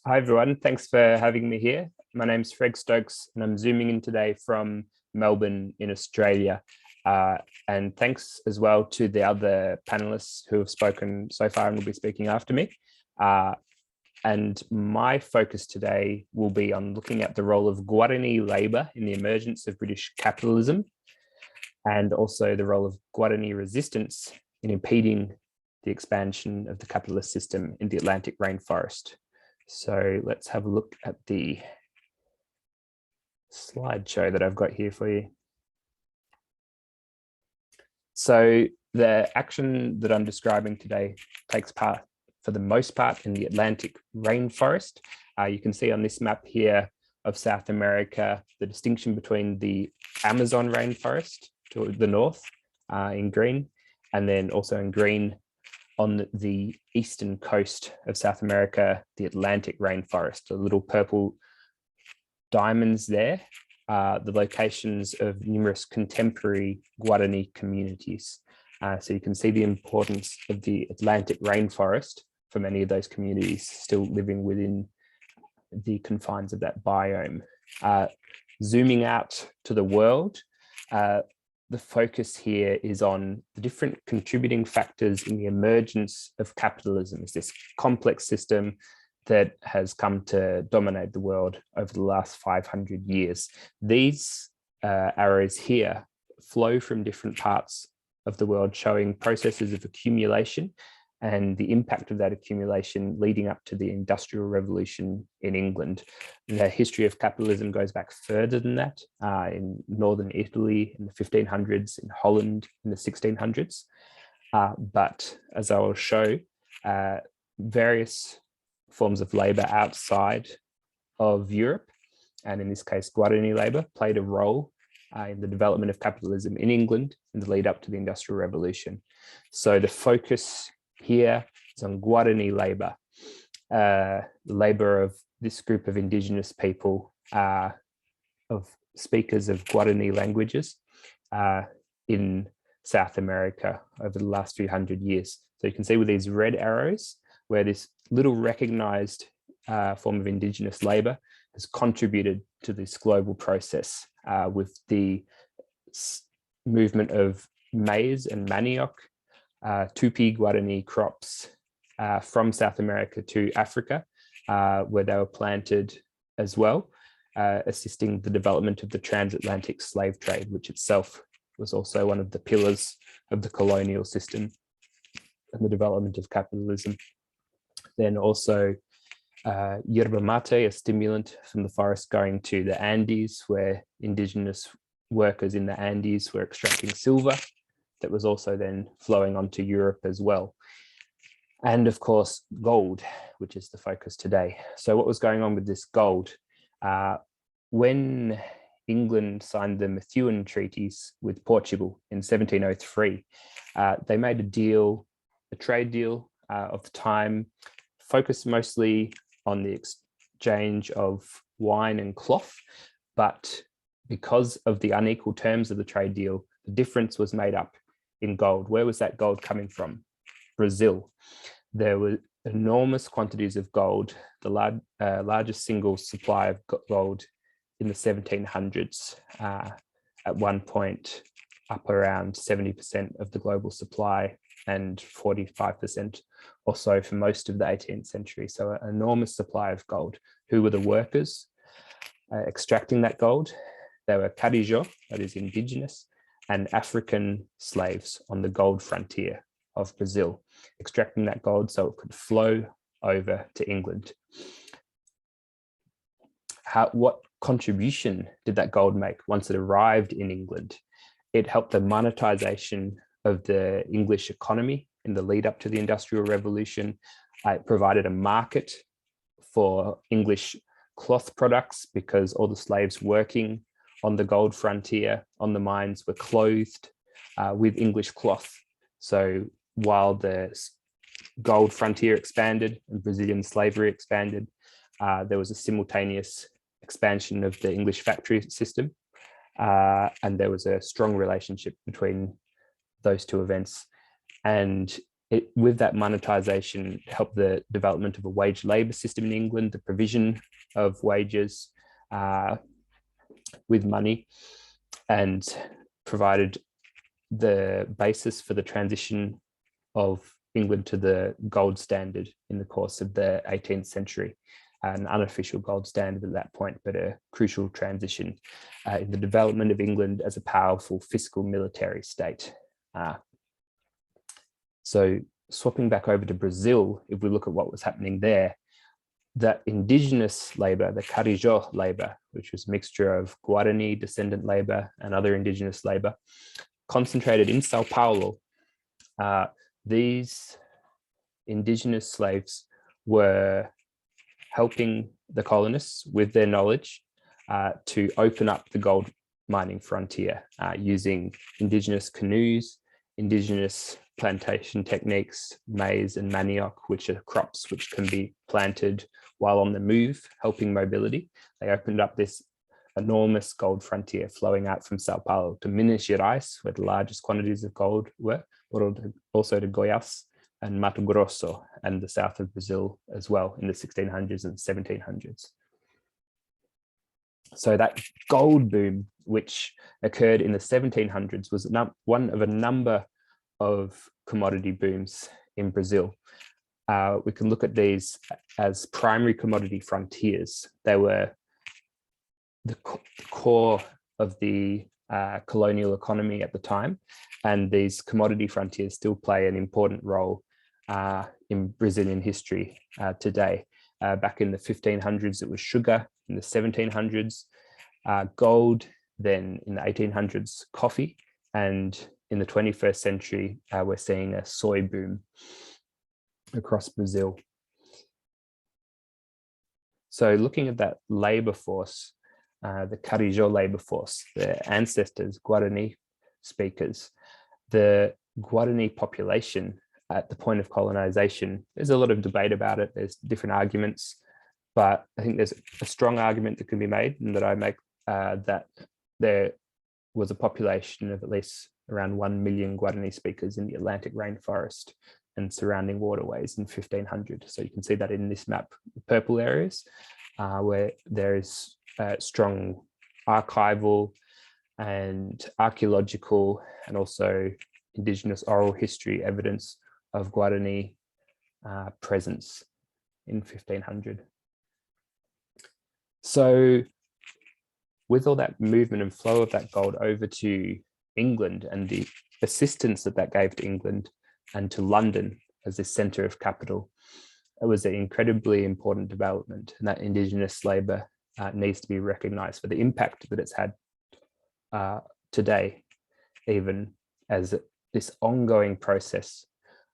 Hi everyone, thanks for having me here. My name's Fred Stokes and I'm zooming in today from Melbourne in Australia. And thanks as well to the other panelists who have spoken so far and will be speaking after me. And my focus today will be on looking at the role of Guarani labour in the emergence of British capitalism, and also the role of Guarani resistance in impeding the expansion of the capitalist system in the Atlantic rainforest. So let's have a look at the slideshow that I've got here for you. So the action that I'm describing today takes part, for the most part, in the Atlantic rainforest. You can see on this map here of South America, the distinction between the Amazon rainforest to the north in green, and then also in green on the eastern coast of South America, the Atlantic rainforest. The little purple diamonds there are the locations of numerous contemporary Guarani communities. So you can see the importance of the Atlantic rainforest for many of those communities still living within the confines of that biome. Zooming out to the world, the focus here is on the different contributing factors in the emergence of capitalism. It's this complex system that has come to dominate the world over the last 500 years. These arrows here flow from different parts of the world, showing processes of accumulation and the impact of that accumulation leading up to the Industrial Revolution in England. The history of capitalism goes back further than that, in northern Italy in the 1500s, in Holland in the 1600s. But as I will show, various forms of labor outside of Europe, and in this case, Guarani labor, played a role in the development of capitalism in England in the lead up to the Industrial Revolution. So the focus here is on Guarani labor, the labor of this group of Indigenous people, of speakers of Guarani languages in South America over the last few hundred years. So you can see with these red arrows where this little recognized form of Indigenous labor has contributed to this global process with the movement of maize and manioc, Tupi Guarani crops from South America to Africa, where they were planted as well, assisting the development of the transatlantic slave trade, which itself was also one of the pillars of the colonial system and the development of capitalism. Then also yerba mate, a stimulant from the forest, going to the Andes, where Indigenous workers in the Andes were extracting silver that was also then flowing onto Europe as well. And of course, gold, which is the focus today. So what was going on with this gold? When England signed the Methuen treaties with Portugal in 1703, they made a trade deal of the time, focused mostly on the exchange of wine and cloth, but because of the unequal terms of the trade deal, the difference was made up in gold. Where was that gold coming from? Brazil. There were enormous quantities of gold, the largest single supply of gold in the 1700s, at one point up around 70% of the global supply and 45% or so for most of the 18th century. So an enormous supply of gold. Who were the workers extracting that gold? They were Carijo, that is indigenous, and African slaves on the gold frontier of Brazil, extracting that gold so it could flow over to England. What contribution did that gold make once it arrived in England? It helped the monetization of the English economy in the lead up to the Industrial Revolution. It provided a market for English cloth products because all the slaves working on the gold frontier, on the mines, were clothed with English cloth. So while the gold frontier expanded and Brazilian slavery expanded, there was a simultaneous expansion of the English factory system, and there was a strong relationship between those two events. And with that monetization, helped the development of a wage labor system in England, the provision of wages with money, and provided the basis for the transition of England to the gold standard in the course of the 18th century. An unofficial gold standard at that point, but a crucial transition in the development of England as a powerful fiscal military state. So swapping back over to Brazil, if we look at what was happening there, that indigenous labor, the Carijó labor, which was a mixture of Guarani descendant labor and other indigenous labor, concentrated in Sao Paulo. These indigenous slaves were helping the colonists with their knowledge to open up the gold mining frontier using indigenous canoes, indigenous plantation techniques, maize and manioc, which are crops which can be planted while on the move, helping mobility. They opened up this enormous gold frontier flowing out from Sao Paulo to Minas Gerais, where the largest quantities of gold were, but also to Goiás and Mato Grosso and the south of Brazil as well in the 1600s and 1700s. So that gold boom, which occurred in the 1700s, was one of a number of commodity booms in Brazil. We can look at these as primary commodity frontiers. They were the core of the colonial economy at the time, and these commodity frontiers still play an important role in Brazilian history today. Back in the 1500s, it was sugar. In the 1700s, gold. Then in the 1800s, coffee. And in the 21st century, we're seeing a soy boom across Brazil. So looking at that labor force, the Carijó labor force, the ancestors, Guarani speakers, the Guarani population at the point of colonization, there's a lot of debate about it. There's different arguments, but I think there's a strong argument that can be made, and that I make, that there was a population of at least around 1 million Guarani speakers in the Atlantic rainforest and surrounding waterways in 1500. So you can see that in this map, the purple areas, where there is strong archival and archaeological and also indigenous oral history evidence of Guarani presence in 1500. So with all that movement and flow of that gold over to England and the assistance that that gave to England and to London as the centre of capital, it was an incredibly important development, and that indigenous labour needs to be recognised for the impact that it's had today, even as this ongoing process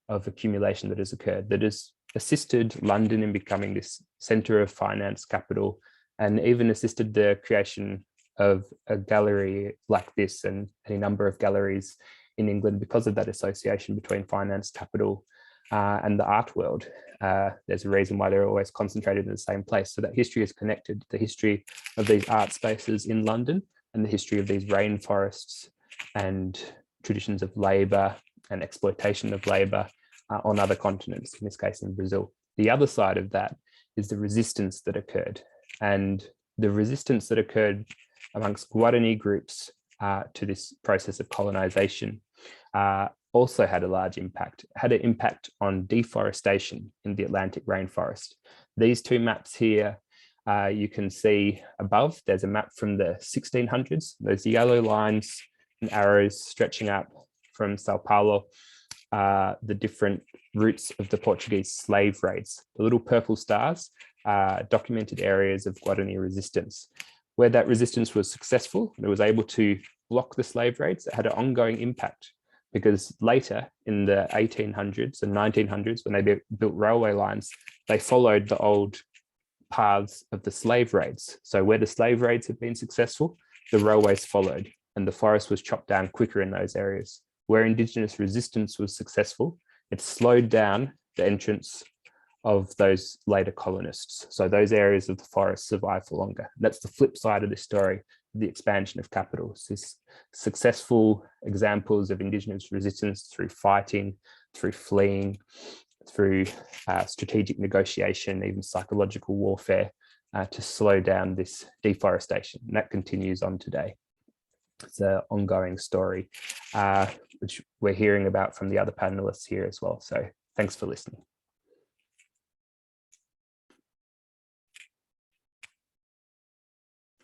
of accumulation that has occurred, that has assisted London in becoming this centre of finance capital, and even assisted the creation of a gallery like this and any number of galleries in England because of that association between finance capital and the art world. There's a reason why they're always concentrated in the same place. So that history is connected to the history of these art spaces in London and the history of these rainforests and traditions of labour and exploitation of labour on other continents, in this case in Brazil. The other side of that is the resistance that occurred, and the resistance that occurred amongst Guarani groups to this process of colonization also had a large impact, had an impact on deforestation in the Atlantic rainforest. These two maps here, you can see above, there's a map from the 1600s. Those yellow lines and arrows stretching out from Sao Paulo, the different routes of the Portuguese slave raids. The little purple stars documented areas of Guarani resistance. Where that resistance was successful, it was able to block the slave raids. It had an ongoing impact, because later in the 1800s and 1900s, when they built railway lines, they followed the old paths of the slave raids. So where the slave raids had been successful, the railways followed, and the forest was chopped down quicker in those areas. Where indigenous resistance was successful, it slowed down the entrance of those later colonists. So those areas of the forest survived for longer. That's the flip side of this story. the expansion of capital. So successful examples of Indigenous resistance through fighting, through fleeing, through strategic negotiation, even psychological warfare, to slow down this deforestation. And that continues on today. It's an ongoing story, which we're hearing about from the other panelists here as well. So thanks for listening.